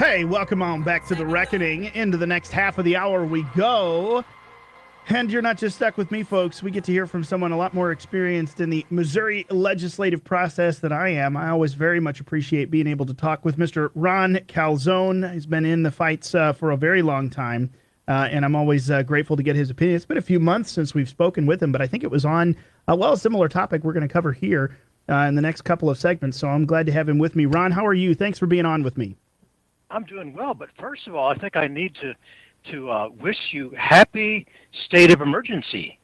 Hey, welcome on back to The Reckoning. Into the next half of the hour we go. And you're not just stuck with me, folks. We get to hear from someone a lot more experienced in the Missouri legislative process than I am. I always very much appreciate being able to talk with Mr. Ron Calzone. He's been in the fights for a very long time, and I'm always grateful to get his opinion. It's been a few months since we've spoken with him, but I think it was on, a similar topic we're going to cover here in the next couple of segments, so I'm glad to have him with me. Ron, how are you? Thanks for being on with me. I'm doing well, but first of all, I think I need to wish you happy state of emergency.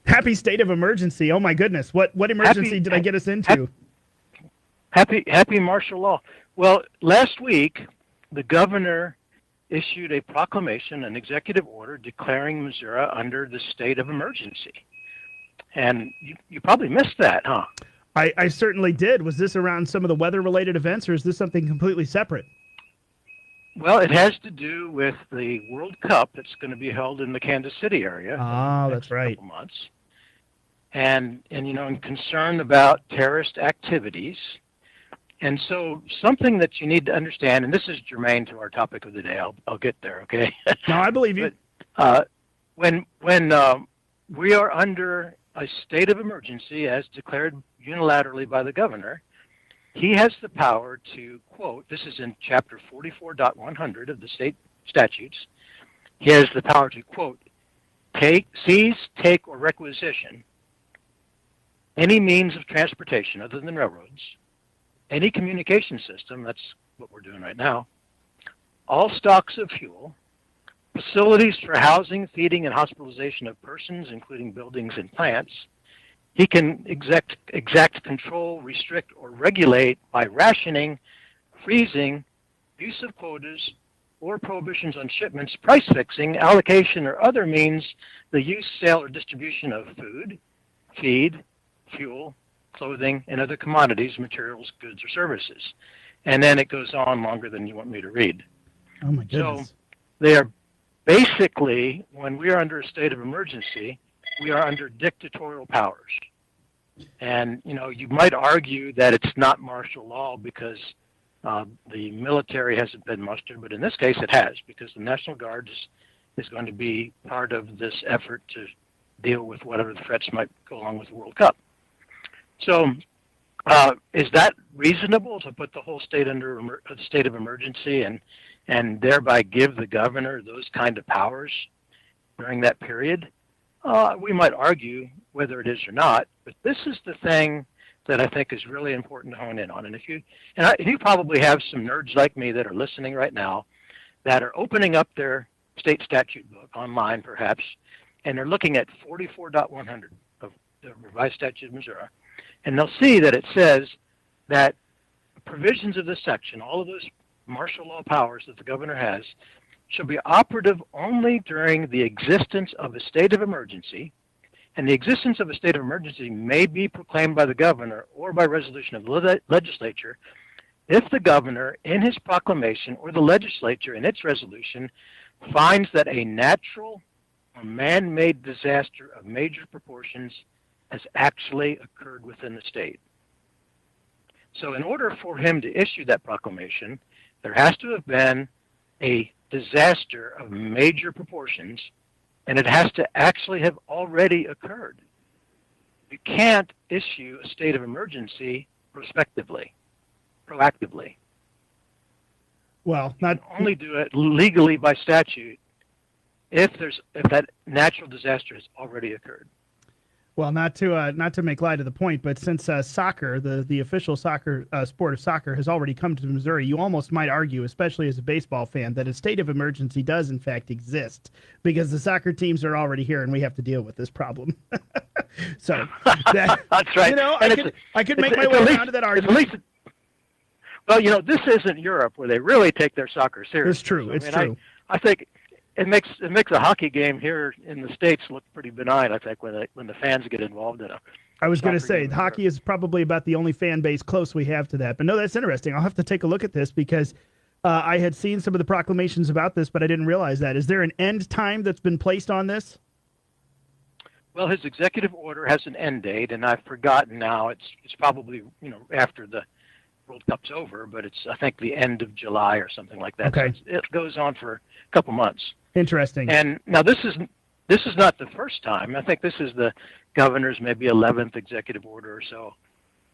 Happy state of emergency. Oh my goodness. What emergency did I get us into? Happy martial law. Well, last week, the governor issued a proclamation, an executive order declaring Missouri under the state of emergency. And you probably missed that, huh? I certainly did. Was this around some of the weather-related events, or is this something completely separate? Well, it has to do with the World Cup that's going to be held in the Kansas City area. Oh, that's right. Couple months. And in concern about terrorist activities. And so something that you need to understand, and this is germane to our topic of the day. I'll get there, okay? No, I believe you. But, when we are under a state of emergency as declared unilaterally by the governor, he has the power to, quote, this is in chapter 44.100 of the state statutes, he has the power to, quote, seize, take, or requisition any means of transportation other than railroads, any communication system, that's what we're doing right now, all stocks of fuel, facilities for housing, feeding, and hospitalization of persons, including buildings and plants. He can exact control, restrict, or regulate by rationing, freezing, use of quotas, or prohibitions on shipments, price fixing, allocation, or other means the use, sale, or distribution of food, feed, fuel, clothing, and other commodities, materials, goods, or services. And then it goes on longer than you want me to read. Oh, my goodness. So they are basically, when we are under a state of emergency, we are under dictatorial powers. And, you might argue that it's not martial law because the military hasn't been mustered, but in this case it has, because the National Guard is going to be part of this effort to deal with whatever the threats might go along with the World Cup. So is that reasonable to put the whole state under a state of emergency and thereby give the governor those kind of powers during that period? We might argue whether it is or not, but this is the thing that I think is really important to hone in on. And you probably have some nerds like me that are listening right now that are opening up their state statute book online, perhaps, and they're looking at 44.100 of the revised statute of Missouri, and they'll see that it says that provisions of this section, all of those martial law powers that the governor has, shall be operative only during the existence of a state of emergency, and the existence of a state of emergency may be proclaimed by the governor or by resolution of the legislature if the governor in his proclamation or the legislature in its resolution finds that a natural or man-made disaster of major proportions has actually occurred within the state. So in order for him to issue that proclamation, there has to have been a disaster of major proportions, and it has to actually have already occurred. You can't issue a state of emergency proactively. Well, you can only do it legally by statute if that natural disaster has already occurred. Well, not to make light of the point, but since soccer, the official soccer sport of soccer, has already come to Missouri, you almost might argue, especially as a baseball fan, that a state of emergency does in fact exist because the soccer teams are already here and we have to deal with this problem. So that's right. I could make my way around to that argument. Well, this isn't Europe where they really take their soccer seriously. It's true. It's true. I think it makes a hockey game here in the States look pretty benign, I think, when the fans get involved in it. I was going to say, hockey is probably about the only fan base close we have to that. But no, that's interesting. I'll have to take a look at this because I had seen some of the proclamations about this, but I didn't realize that. Is there an end time that's been placed on this? Well, his executive order has an end date, and I've forgotten now. It's probably after the World Cup's over, but it's, I think, the end of July or something like that. Okay. So it goes on for a couple months. Interesting. And now this is not the first time. I think this is the governor's maybe 11th executive order or so.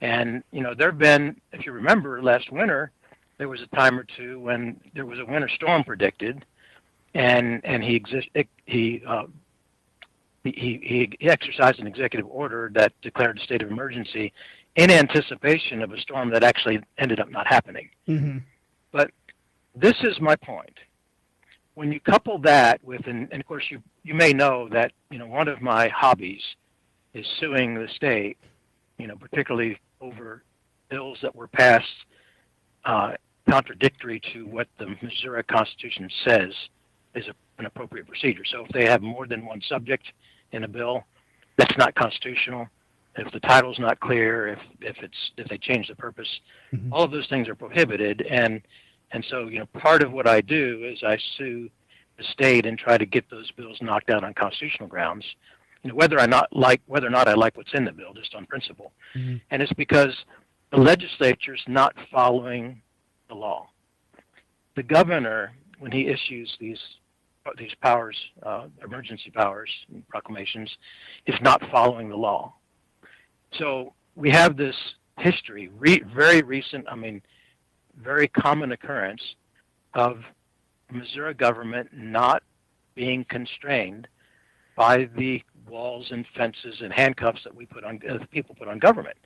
And, you know, there have been, if you remember, last winter, there was a time or two when there was a winter storm predicted, and he exercised an executive order that declared a state of emergency in anticipation of a storm that actually ended up not happening. Mm-hmm. But this is my point. When you couple that with, and of course you may know that, you know, one of my hobbies is suing the state, you know, particularly over bills that were passed contradictory to what the Missouri Constitution says is an appropriate procedure. So if they have more than one subject in a bill, that's not constitutional. If the title's not clear, if they change the purpose, Mm-hmm. all of those things are prohibited. And so, you know, part of what I do is I sue the state and try to get those bills knocked out on constitutional grounds, you know, whether or not I like what's in the bill, just on principle. Mm-hmm. And it's because the legislature's not following the law. The governor, when he issues these powers, emergency powers and proclamations, is not following the law. So we have this history, very recent, I mean, very common occurrence of Missouri government not being constrained by the walls and fences and handcuffs that we put on people put on government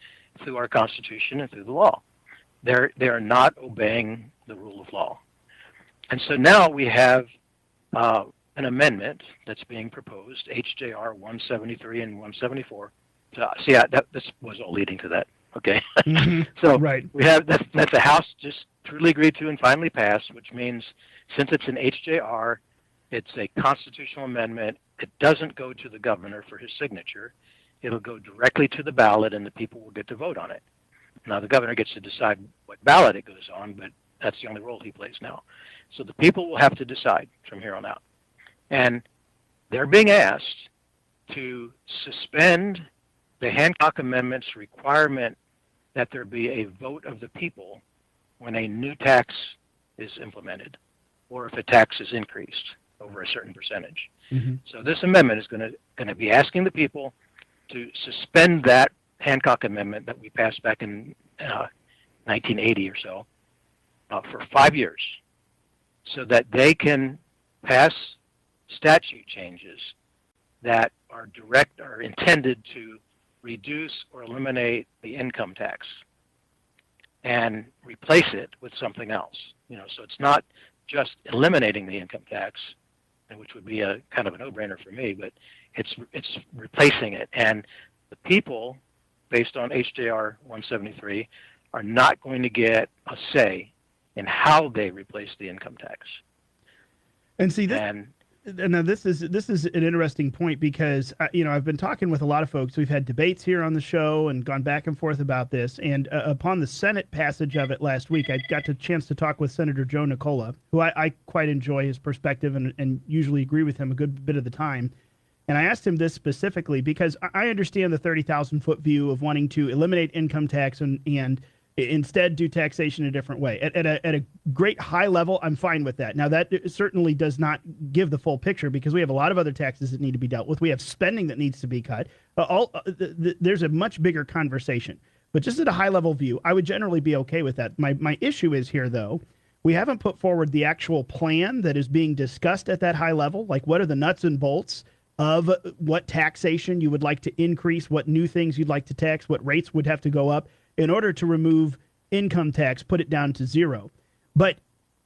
through our Constitution and through the law. They are not obeying the rule of law. And so now we have an amendment that's being proposed, HJR 173 and 174. So, see, this was all leading to that. Okay. Mm-hmm. So right. we have that the House just truly agreed to and finally passed, which means since it's an HJR, it's a constitutional amendment. It doesn't go to the governor for his signature. It'll go directly to the ballot, and the people will get to vote on it. Now, the governor gets to decide what ballot it goes on, but that's the only role he plays now. So the people will have to decide from here on out. And they're being asked to suspend the Hancock Amendment's requirement that there be a vote of the people when a new tax is implemented or if a tax is increased over a certain percentage. Mm-hmm. So this amendment is going to be asking the people to suspend that Hancock Amendment that we passed back in 1980 or so for 5 years so that they can pass statute changes that are intended to reduce or eliminate the income tax and replace it with something else. You know, so it's not just eliminating the income tax, which would be a kind of a no-brainer for me, but it's replacing it. And the people, based on HJR 173, are not going to get a say in how they replace the income tax. And see, this is an interesting point because you know, I've been talking with a lot of folks. We've had debates here on the show and gone back and forth about this. And upon the Senate passage of it last week, I got a chance to talk with Senator Joe Nicola, who I quite enjoy his perspective and usually agree with him a good bit of the time. And I asked him this specifically because I understand the 30,000-foot view of wanting to eliminate income tax and instead do taxation a different way. At a great high level, I'm fine with that. Now, that certainly does not give the full picture because we have a lot of other taxes that need to be dealt with. We have spending that needs to be cut. There's a much bigger conversation. But just at a high-level view, I would generally be okay with that. My issue is here, though, we haven't put forward the actual plan that is being discussed at that high level. Like, what are the nuts and bolts of what taxation you would like to increase, what new things you'd like to tax, what rates would have to go up in order to remove income tax, put it down to zero. But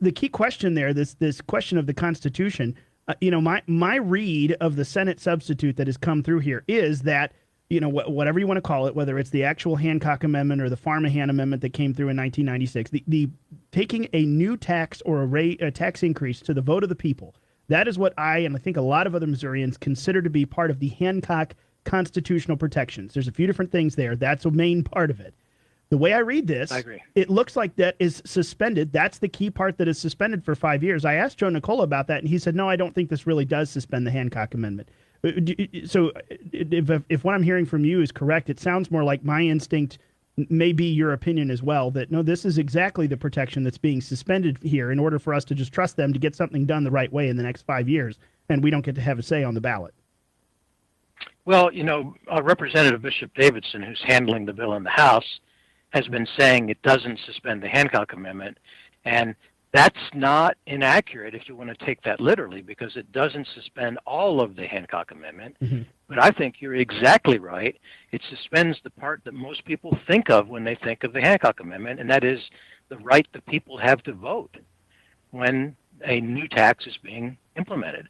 the key question there, this question of the Constitution, you know, my read of the Senate substitute that has come through here is that, you know, whatever you want to call it, whether it's the actual Hancock Amendment or the Farmahan Amendment that came through in 1996, the taking a new tax or a tax increase to the vote of the people, that is what I and I think a lot of other Missourians consider to be part of the Hancock constitutional protections. There's a few different things there. That's a main part of it. The way I read this, I agree. It looks like that is suspended. That's the key part that is suspended for 5 years. I asked Joe Nicola about that, and he said, no, I don't think this really does suspend the Hancock Amendment. So if what I'm hearing from you is correct, it sounds more like my instinct may be your opinion as well, that no, this is exactly the protection that's being suspended here in order for us to just trust them to get something done the right way in the next 5 years, and we don't get to have a say on the ballot. Well, Representative Bishop Davidson, who's handling the bill in the House, has been saying it doesn't suspend the Hancock Amendment, and that's not inaccurate if you want to take that literally, because it doesn't suspend all of the Hancock Amendment. Mm-hmm. But I think you're exactly right. It suspends the part that most people think of when they think of the Hancock Amendment, and that is the right the people have to vote when a new tax is being implemented.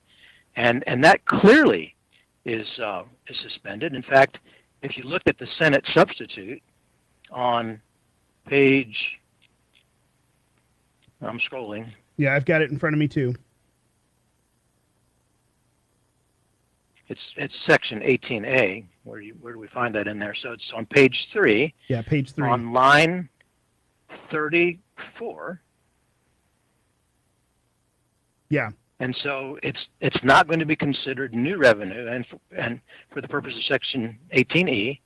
And that clearly is suspended. In fact, if you look at the Senate substitute on page, I'm scrolling. Yeah, I've got it in front of me too. It's section 18A. Where do we find that in there? So it's on page 3. Yeah, page 3. On line 34. Yeah. And so it's not going to be considered new revenue, and for the purpose of section 18E,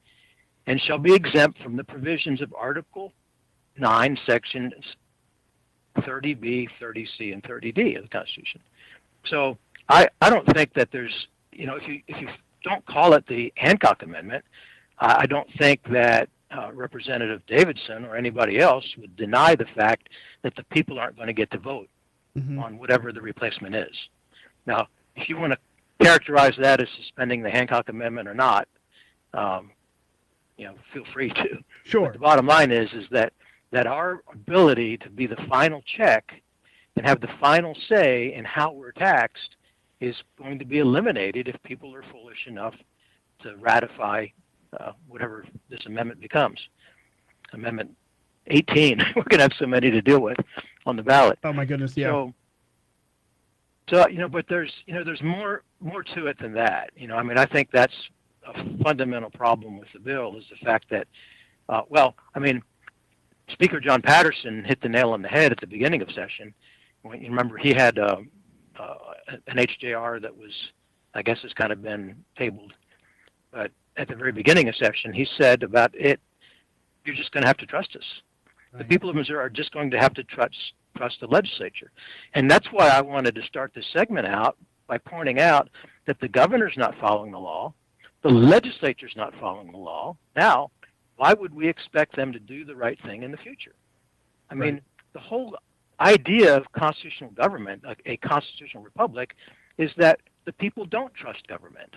and shall be exempt from the provisions of Article 9, sections 30B, 30C, and 30D of the Constitution. So I don't think that there's, if you don't call it the Hancock Amendment, I don't think that Representative Davidson or anybody else would deny the fact that the people aren't going to get to vote on whatever the replacement is. Now, if you want to characterize that as suspending the Hancock Amendment or not, feel free to. Sure. But the bottom line is that our ability to be the final check and have the final say in how we're taxed is going to be eliminated if people are foolish enough to ratify whatever this amendment becomes. Amendment 18. We're going to have so many to deal with on the ballot. Oh my goodness, yeah. So but there's more to it than that. I think that's a fundamental problem with the bill, is the fact that, Speaker John Patterson hit the nail on the head at the beginning of session. When you remember, he had an HJR that was, I guess, has kind of been tabled. But at the very beginning of session, he said about it, you're just going to have to trust us. Right. The people of Missouri are just going to have to trust the legislature. And that's why I wanted to start this segment out by pointing out that the governor's not following the law, the legislature's not following the law. Now, why would we expect them to do the right thing in the future? I mean, the whole idea of constitutional government, a constitutional republic, is that the people don't trust government.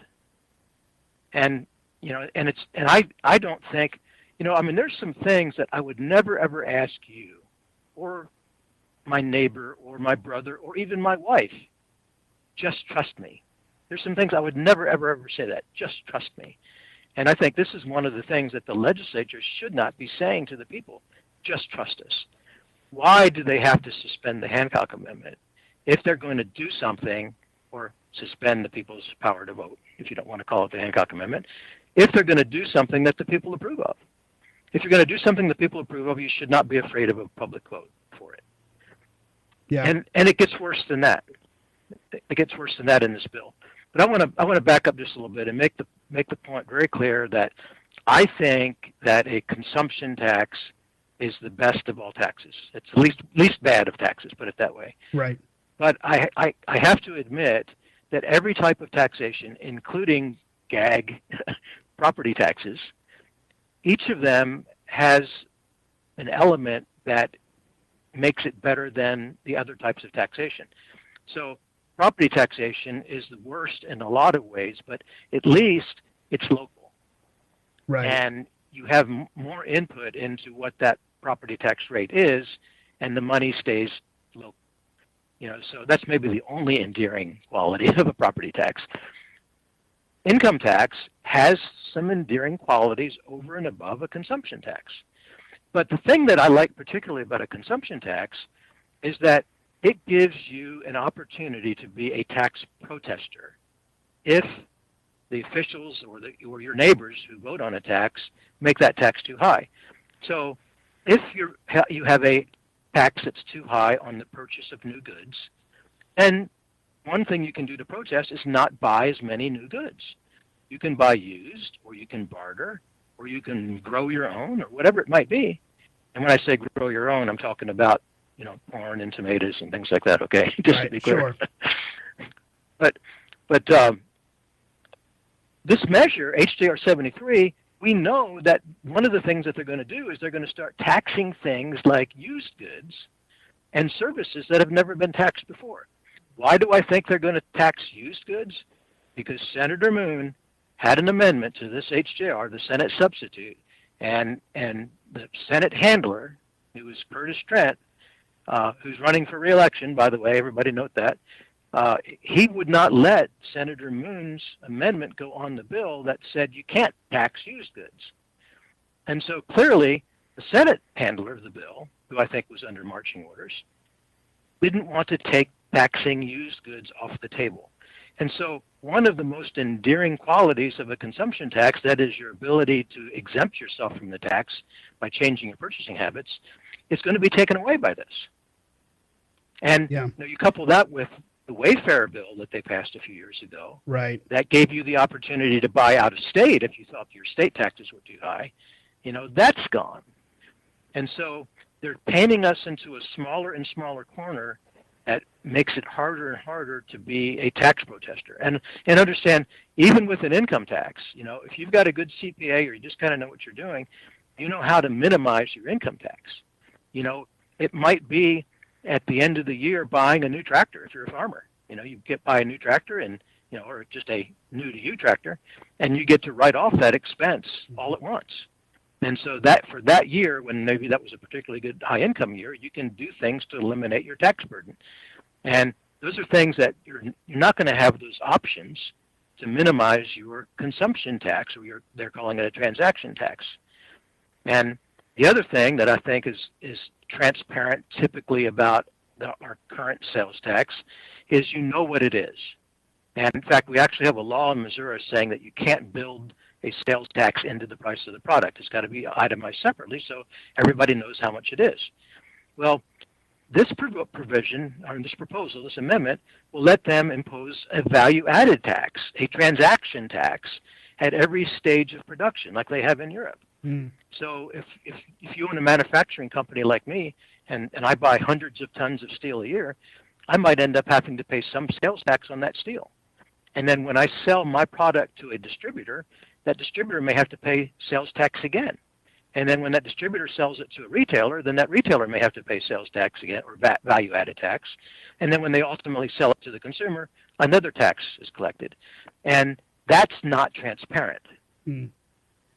And I don't think, there's some things that I would never ever ask you or my neighbor or my brother or even my wife, just trust me. There's some things I would never ever ever say that, just trust me. And I think this is one of the things that the legislature should not be saying to the people, just trust us. Why do they have to suspend the Hancock Amendment if they're going to do something, or suspend the people's power to vote, if you don't want to call it the Hancock Amendment, if they're going to do something that the people approve of? If you're going to do something that people approve of, you should not be afraid of a public vote for it. Yeah. And it gets worse than that. It gets worse than that in this bill. But I want to back up just a little bit and make the point very clear that I think that a consumption tax is the best of all taxes. It's the least bad of taxes, put it that way. Right. But I have to admit that every type of taxation, including gag property taxes, each of them has an element that makes it better than the other types of taxation. So property taxation is the worst in a lot of ways, but at least it's local. Right. And you have more input into what that property tax rate is, and the money stays local. So that's maybe the only endearing quality of a property tax. Income tax has some endearing qualities over and above a consumption tax. But the thing that I like particularly about a consumption tax is that it gives you an opportunity to be a tax protester if the officials or your neighbors who vote on a tax make that tax too high. So if you have a tax that's too high on the purchase of new goods, then one thing you can do to protest is not buy as many new goods. You can buy used, or you can barter, or you can grow your own, or whatever it might be. And when I say grow your own, I'm talking about, corn and tomatoes and things like that. Okay, just to be clear. Sure. but this measure, HJR 73, we know that one of the things that they're going to do is they're going to start taxing things like used goods and services that have never been taxed before. Why do I think they're going to tax used goods? Because Senator Moon had an amendment to this HJR, the Senate substitute, and the Senate handler, who was Curtis Trent, who's running for re-election, by the way, everybody note that, he would not let Senator Moon's amendment go on the bill that said you can't tax used goods. And so clearly, the Senate handler of the bill, who I think was under marching orders, didn't want to take taxing used goods off the table. And so one of the most endearing qualities of a consumption tax, that is your ability to exempt yourself from the tax by changing your purchasing habits, is going to be taken away by this. And you couple that with the Wayfair bill that they passed a few years ago, right? That gave you the opportunity to buy out of state if you thought your state taxes were too high. That's gone. And so they're painting us into a smaller and smaller corner that makes it harder and harder to be a tax protester. And understand, even with an income tax, if you've got a good CPA or you just kind of know what you're doing, you know how to minimize your income tax. It might be at the end of the year buying a new tractor if you're a farmer. You buy a new tractor and, or just a new to you tractor, and you get to write off that expense all at once. And so that for that year, when maybe that was a particularly good high income year, you can do things to eliminate your tax burden. And those are things that you're not going to have those options to minimize your consumption tax, or they're calling it a transaction tax. And the other thing that I think is transparent typically about our current sales tax is what it is. And in fact, we actually have a law in Missouri saying that you can't build a sales tax into the price of the product. It's got to be itemized separately so everybody knows how much it is. Well, this provision, or this proposal, this amendment, will let them impose a value-added tax, a transaction tax, at every stage of production, like they have in Europe. So if you own a manufacturing company like me, and I buy hundreds of tons of steel a year, I might end up having to pay some sales tax on that steel. And then when I sell my product to a distributor, that distributor may have to pay sales tax again. And then when that distributor sells it to a retailer, then that retailer may have to pay sales tax again, or value-added tax. And then when they ultimately sell it to the consumer, another tax is collected. And that's not transparent.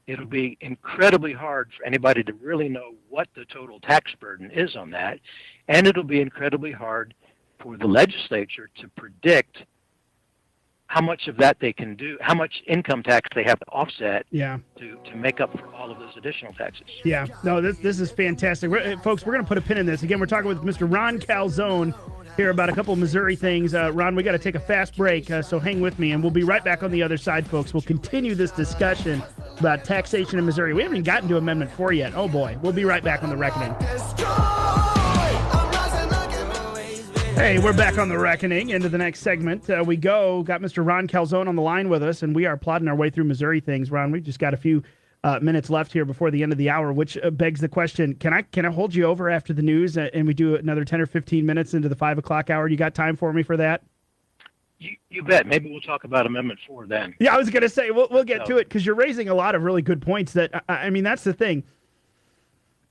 It'll be incredibly hard for anybody to really know what the total tax burden is on that. And it'll be incredibly hard for the legislature to predict how much of that they can do, how much income tax they have to offset to make up for all of those additional taxes. Yeah, no, this is fantastic. Folks, we're going to put a pin in this. Again, we're talking with Mr. Ron Calzone here about a couple of Missouri things. Ron, we got to take a fast break, so hang with me, and we'll be right back on the other side, folks. We'll continue this discussion about taxation in Missouri. We haven't even gotten to Amendment 4 yet. Oh, boy. We'll be right back on The Reckoning. Hey, we're back on The Reckoning. Into the next segment we go. Got Mr. Ron Calzone on the line with us, and we are plodding our way through Missouri things. Ron, we've just got a few minutes left here before the end of the hour, which begs the question, can I hold you over after the news and we do another 10 or 15 minutes into the 5 o'clock hour? You got time for me for that? You bet. Maybe we'll talk about Amendment 4 then. Yeah, I was going to say, we'll get to it, because you're raising a lot of really good points that, I mean, that's the thing.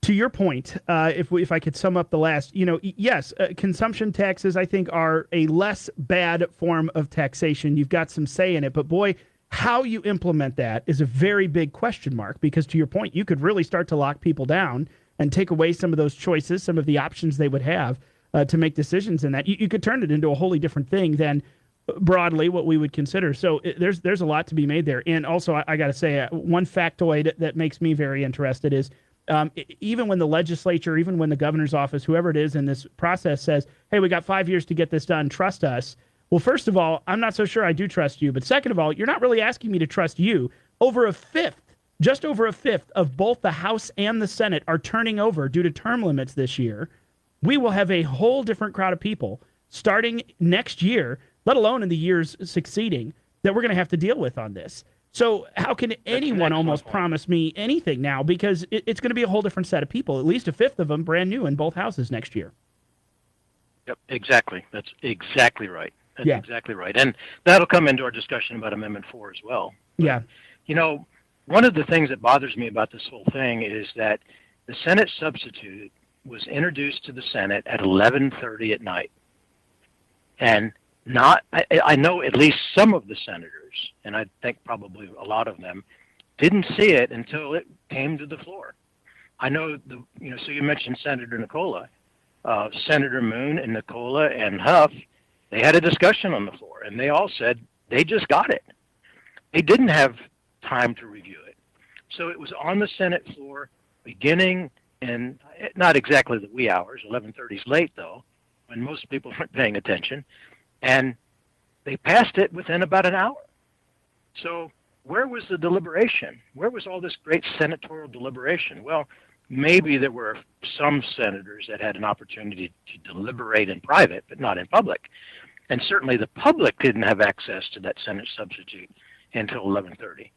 To your point, if I could sum up the last, yes, consumption taxes, I think, are a less bad form of taxation. You've got some say in it, but boy, how you implement that is a very big question mark, because to your point, you could really start to lock people down and take away some of those choices, some of the options they would have to make decisions in that. You could turn it into a wholly different thing than broadly what we would consider. So there's a lot to be made there. And also, I got to say, one factoid that makes me very interested is even when the legislature, even when the governor's office, whoever it is in this process says, hey, we got 5 years to get this done, trust us. Well, first of all, I'm not so sure I do trust you. But second of all, you're not really asking me to trust you. Just over a fifth of both the House and the Senate are turning over due to term limits this year. We will have a whole different crowd of people starting next year, let alone in the years succeeding, that we're going to have to deal with on this. So how can anyone almost promise me anything now? Because it's going to be a whole different set of people, at least a fifth of them brand new in both houses next year. Yep, exactly. That's exactly right. That's exactly right. And that'll come into our discussion about Amendment 4 as well. But, yeah. You know, one of the things that bothers me about this whole thing is that the Senate substitute was introduced to the Senate at 11:30 at night. And I know at least some of the senators, and I think probably a lot of them, didn't see it until it came to the floor. I know, so you mentioned Senator Nicola. Senator Moon and Nicola and Huff, they had a discussion on the floor, and they all said they just got it. They didn't have time to review it. So it was on the Senate floor beginning in not exactly the wee hours, 11:30 is late though, when most people weren't paying attention, and they passed it within about an hour. So where was the deliberation? Where was all this great senatorial deliberation? Well, maybe there were some senators that had an opportunity to deliberate in private, but not in public. And certainly the public didn't have access to that Senate substitute until 11:30.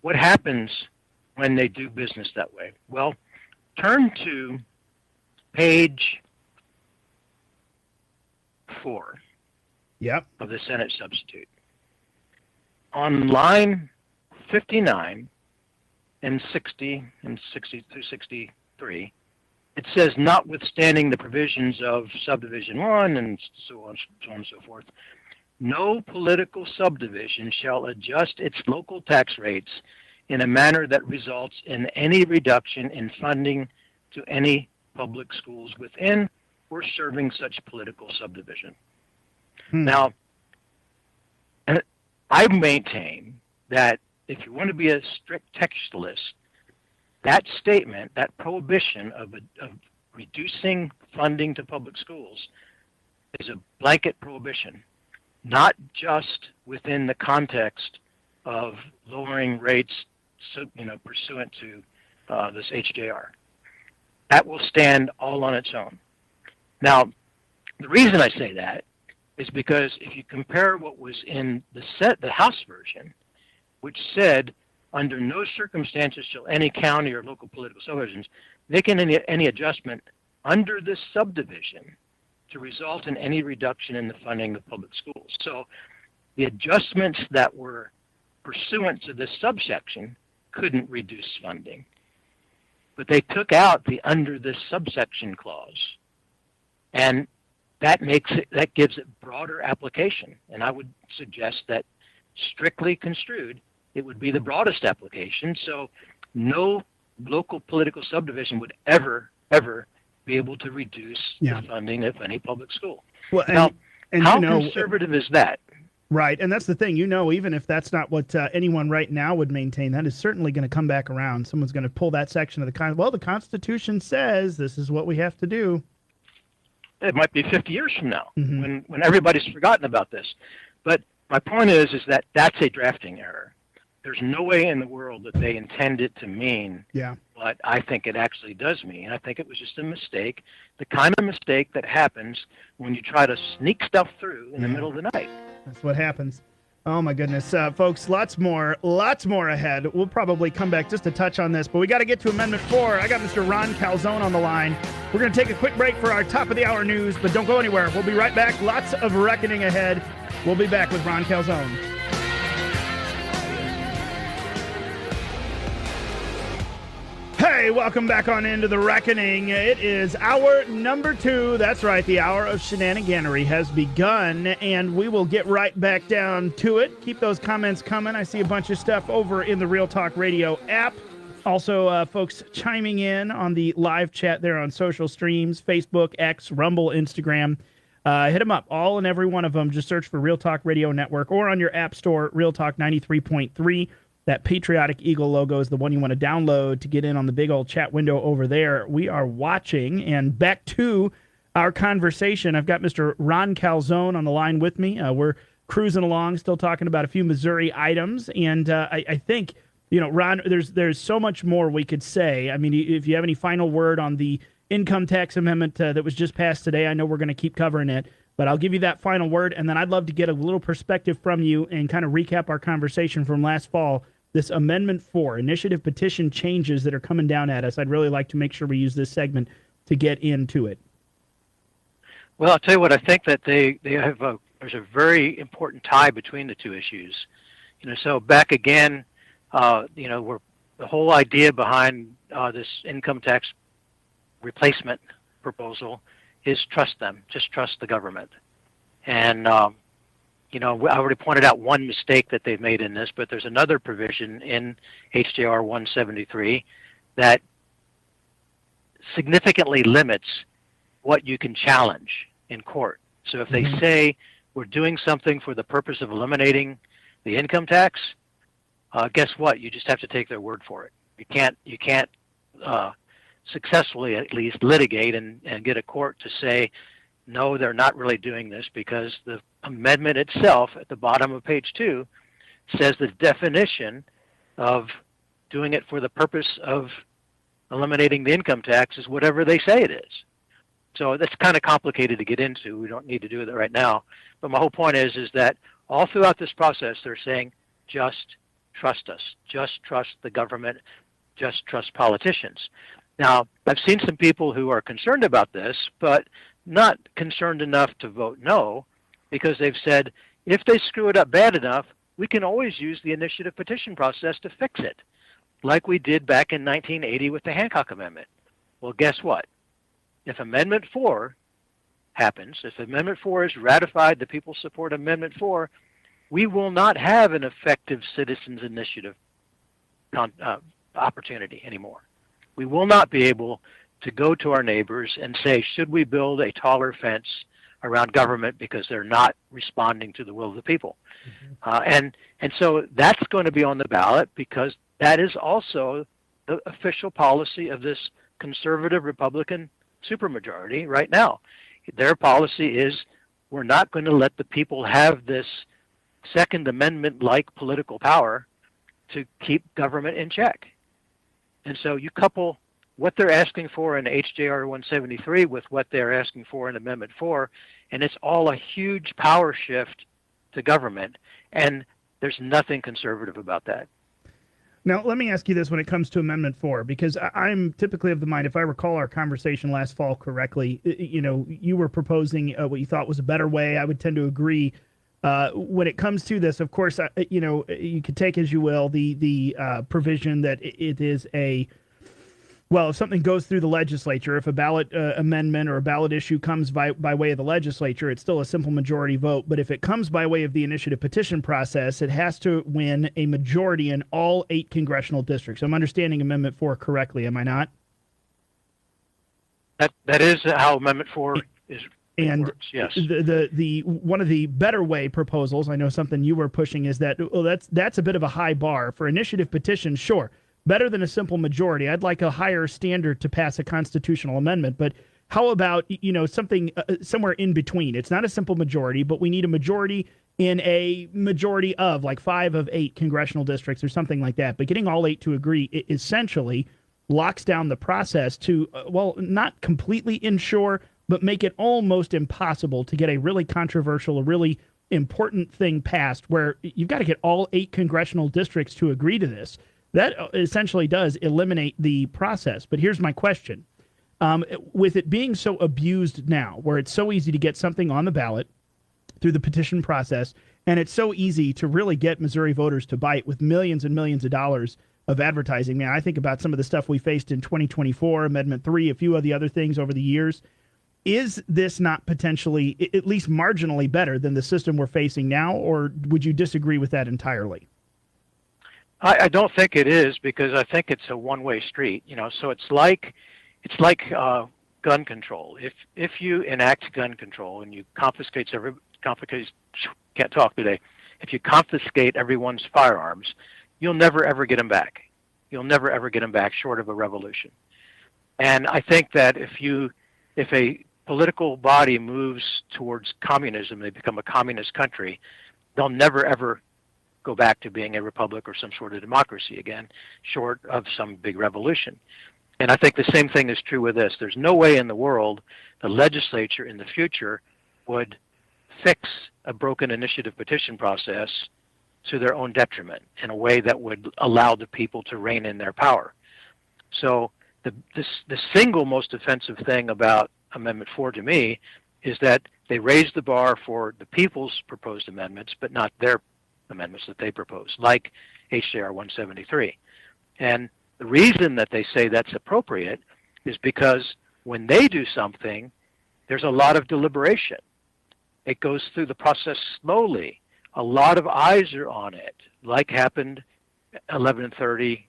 What happens when they do business that way? Well, turn to page 4 of the Senate substitute. On line 59 and 60 and 60 through 63, it says, notwithstanding the provisions of subdivision 1 and so on and so forth, no political subdivision shall adjust its local tax rates in a manner that results in any reduction in funding to any public schools within or serving such political subdivision. Now, I maintain that if you want to be a strict textualist, that statement, that prohibition of reducing funding to public schools is a blanket prohibition, not just within the context of lowering rates, pursuant to this HJR. That will stand all on its own. Now, the reason I say that is because if you compare what was in the House version, which said, under no circumstances shall any county or local political subdivisions make any adjustment under this subdivision to result in any reduction in the funding of public schools. So the adjustments that were pursuant to this subsection couldn't reduce funding. But they took out the under this subsection clause. And that gives it broader application. And I would suggest that strictly construed, it would be the broadest application. So no local political subdivision would ever be able to reduce the funding of any public school. Well, now, how conservative is that? Right, and that's the thing. Even if that's not what anyone right now would maintain, that is certainly going to come back around. Someone's going to pull that section of the Constitution says this is what we have to do. It might be 50 years from now when everybody's forgotten about this. But my point is that that's a drafting error. There's no way in the world that they intend it to mean what I think it actually does mean. I think it was just a mistake, the kind of mistake that happens when you try to sneak stuff through in the middle of the night. That's what happens. Oh, my goodness. Folks, lots more ahead. We'll probably come back just to touch on this, but we got to get to Amendment 4. I got Mr. Ron Calzone on the line. We're going to take a quick break for our top of the hour news, but don't go anywhere. We'll be right back. Lots of reckoning ahead. We'll be back with Ron Calzone. Hey, welcome back on into the reckoning. It is hour number 2. That's right, the hour of shenaniganery has begun, and we will get right back down to it. Keep those comments coming. I see a bunch of stuff over in the Real Talk Radio app. Also, folks chiming in on the live chat there on social streams, Facebook, X, Rumble, Instagram. Hit them up, all and every one of them. Just search for Real Talk Radio Network or on your app store, Real Talk 93.3. That Patriotic Eagle logo is the one you want to download to get in on the big old chat window over there. We are watching, and back to our conversation. I've got Mr. Ron Calzone on the line with me. We're cruising along, still talking about a few Missouri items, and I think, Ron, there's so much more we could say. I mean, if you have any final word on the income tax amendment that was just passed today, I know we're going to keep covering it, But I'll give you that final word, and then I'd love to get a little perspective from you and kind of recap our conversation from last fall. This Amendment 4, initiative petition changes that are coming down at us. I'd really like to make sure we use this segment to get into it. Well, I'll tell you what, I think that there's a very important tie between the two issues. So back again, the whole idea behind this income tax replacement proposal is trust them, just trust the government. And, I already pointed out one mistake that they've made in this, but there's another provision in HJR 173 that significantly limits what you can challenge in court. So if they say we're doing something for the purpose of eliminating the income tax, guess what? You just have to take their word for it. You can't successfully at least litigate and get a court to say, no, they're not really doing this, because the amendment itself at the bottom of page 2 says the definition of doing it for the purpose of eliminating the income tax is whatever they say it is. So that's kind of complicated to get into. We don't need to do that right now. But my whole point is that all throughout this process, they're saying, just trust us. Just trust the government. Just trust politicians. Now, I've seen some people who are concerned about this, but not concerned enough to vote no, because they've said, if they screw it up bad enough, we can always use the initiative petition process to fix it, like we did back in 1980 with the Hancock Amendment. Well, guess what? If Amendment 4 happens, if Amendment 4 is ratified, the people support Amendment 4, we will not have an effective citizens initiative opportunity anymore. We will not be able to go to our neighbors and say, should we build a taller fence around government because they're not responding to the will of the people? And so that's going to be on the ballot, because that is also the official policy of this conservative Republican supermajority right now. Their policy is, we're not going to let the people have this Second Amendment-like political power to keep government in check. And so you couple what they're asking for in HJR 173 with what they're asking for in Amendment 4, and it's all a huge power shift to government, and there's nothing conservative about that. Now, let me ask you this when it comes to Amendment 4, because I'm typically of the mind, if I recall our conversation last fall correctly, you were proposing what you thought was a better way. I would tend to agree. When it comes to this, of course, you could take as you will the provision that it is if something goes through the legislature, if a ballot amendment or a ballot issue comes by way of the legislature, it's still a simple majority vote. But if it comes by way of the initiative petition process, it has to win a majority in all 8 congressional districts. I'm understanding Amendment 4 correctly, am I not? That is how Amendment 4 is. And works, yes. The one of the better way proposals, I know something you were pushing, is that that's a bit of a high bar for initiative petitions. Sure, better than a simple majority. I'd like a higher standard to pass a constitutional amendment, but how about something somewhere in between? It's not a simple majority, but we need a majority in a majority of like 5 of 8 congressional districts or something like that. But getting all 8 to agree, it essentially locks down the process to not completely ensure, but make it almost impossible to get a really controversial, a really important thing passed where you've got to get all 8 congressional districts to agree to this. That essentially does eliminate the process. But here's my question. With it being so abused now, where it's so easy to get something on the ballot through the petition process, and it's so easy to really get Missouri voters to bite with millions and millions of dollars of advertising. Man, I think about some of the stuff we faced in 2024, Amendment 3, a few of the other things over the years. Is this not potentially at least marginally better than the system we're facing now, or would you disagree with that entirely? I don't think it is, because I think it's a one-way street. So it's like gun control. If you enact gun control and you confiscate if you confiscate everyone's firearms, you'll never ever get them back. You'll never ever get them back, short of a revolution. And I think that if a political body moves towards communism, they become a communist country, they'll never ever go back to being a republic or some sort of democracy again, short of some big revolution. And I think the same thing is true with this. There's no way in the world the legislature in the future would fix a broken initiative petition process to their own detriment in a way that would allow the people to rein in their power. So the single most offensive thing about Amendment 4 to me is that they raised the bar for the people's proposed amendments, but not their amendments that they proposed, like HJR 173. And the reason that they say that's appropriate is because when they do something, there's a lot of deliberation. It goes through the process slowly. A lot of eyes are on it, like happened 11:30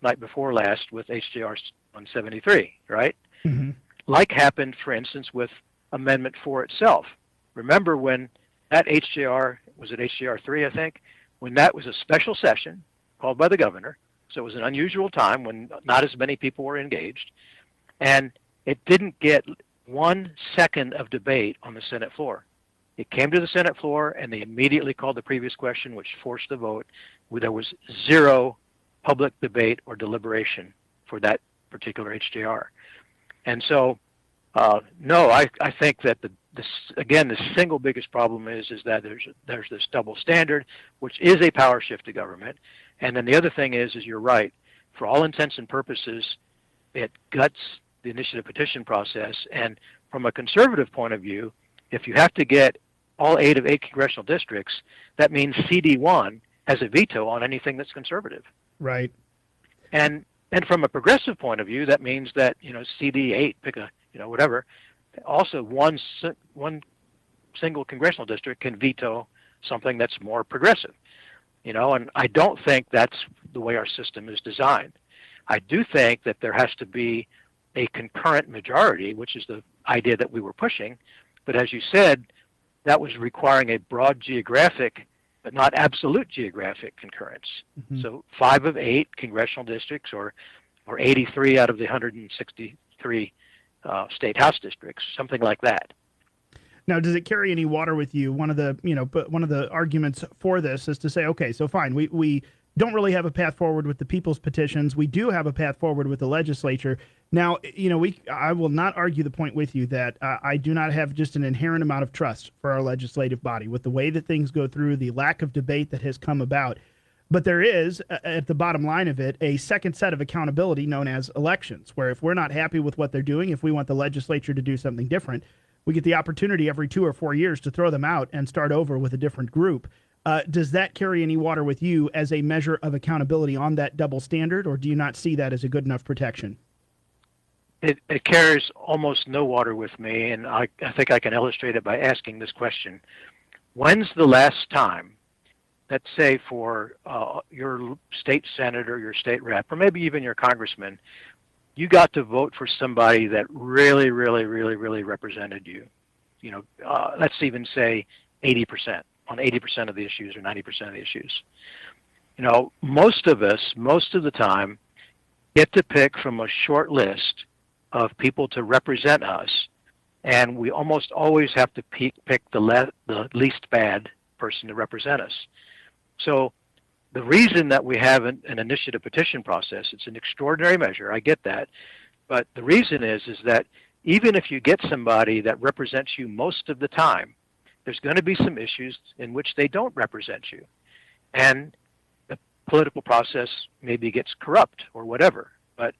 night before last with HJR 173, right? Mm-hmm. Like happened, for instance, with Amendment 4 itself. Remember when that HJR, was it HJR 3, I think, when that was a special session called by the governor, so it was an unusual time when not as many people were engaged, and it didn't get 1 second of debate on the Senate floor. It came to the Senate floor, and they immediately called the previous question, which forced the vote. There was zero public debate or deliberation for that particular HJR. And so, no, I think that the single biggest problem is that there's this double standard, which is a power shift to government. And then the other thing is you're right. For all intents and purposes, it guts the initiative petition process. And from a conservative point of view, if you have to get all 8 of 8 congressional districts, that means CD1 has a veto on anything that's conservative. Right. And from a progressive point of view, that means that, CD8, pick a, whatever, also one single congressional district can veto something that's more progressive. And I don't think that's the way our system is designed. I do think that there has to be a concurrent majority, which is the idea that we were pushing. But as you said, that was requiring a broad geographic, but not absolute geographic concurrence. Mm-hmm. So 5 of 8 congressional districts, or 83 out of the 163 state house districts, something like that. Now, does it carry any water with you? One of the arguments for this is to say, okay, so fine, we don't really have a path forward with the people's petitions. We do have a path forward with the legislature. Now, I will not argue the point with you that I do not have just an inherent amount of trust for our legislative body with the way that things go through, the lack of debate that has come about. But there is, at the bottom line of it, a second set of accountability known as elections, where if we're not happy with what they're doing, if we want the legislature to do something different, we get the opportunity every 2 or 4 years to throw them out and start over with a different group. Does that carry any water with you as a measure of accountability on that double standard, or do you not see that as a good enough protection? It carries almost no water with me, and I think I can illustrate it by asking this question. When's the last time, let's say for your state senator, your state rep, or maybe even your congressman, you got to vote for somebody that really, really, really, really represented you? Let's even say 80%. On 80% of the issues or 90% of the issues. Most of us, most of the time, get to pick from a short list of people to represent us, and we almost always have to pick the least bad person to represent us. So the reason that we have an initiative petition process, it's an extraordinary measure, I get that, but the reason is that even if you get somebody that represents you most of the time, there's going to be some issues in which they don't represent you. And the political process maybe gets corrupt or whatever. But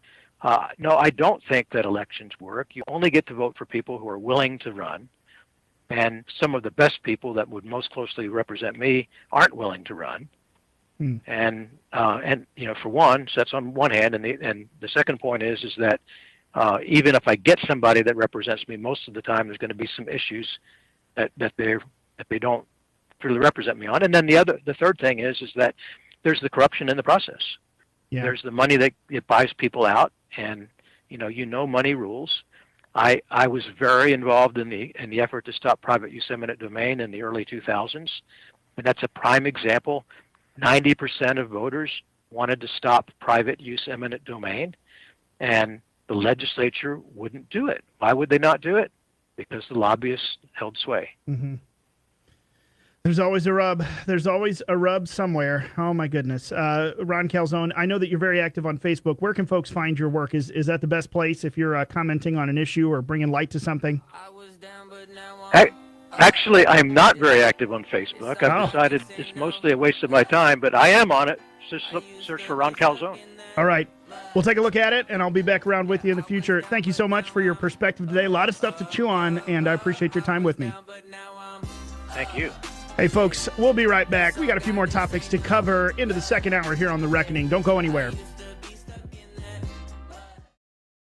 no, I don't think that elections work. You only get to vote for people who are willing to run. And some of the best people that would most closely represent me aren't willing to run. And for one, so that's on one hand. And the second point is that even if I get somebody that represents me most of the time, there's going to be some issues that they don't truly represent me on. And then the third thing is that there's the corruption in the process. Yeah. There's the money that it buys people out, and money rules. I was very involved in the effort to stop private use eminent domain in the early 2000s, and that's a prime example. 90% of voters wanted to stop private use eminent domain, and the legislature wouldn't do it. Why would they not do it? Because the lobbyists held sway. Mm-hmm. There's always a rub. There's always a rub somewhere. Oh, my goodness. Ron Calzone, I know that you're very active on Facebook. Where can folks find your work? Is that the best place if you're commenting on an issue or bringing light to something? Actually, I'm not very active on Facebook. I've Oh. decided it's mostly a waste of my time, but I am on it. Just search for Ron Calzone. All right. We'll take a look at it, and I'll be back around with you in the future. Thank you so much for your perspective today. A lot of stuff to chew on, and I appreciate your time with me. Thank you. Hey, folks, we'll be right back. We got a few more topics to cover into the second hour here on The Reckoning. Don't go anywhere.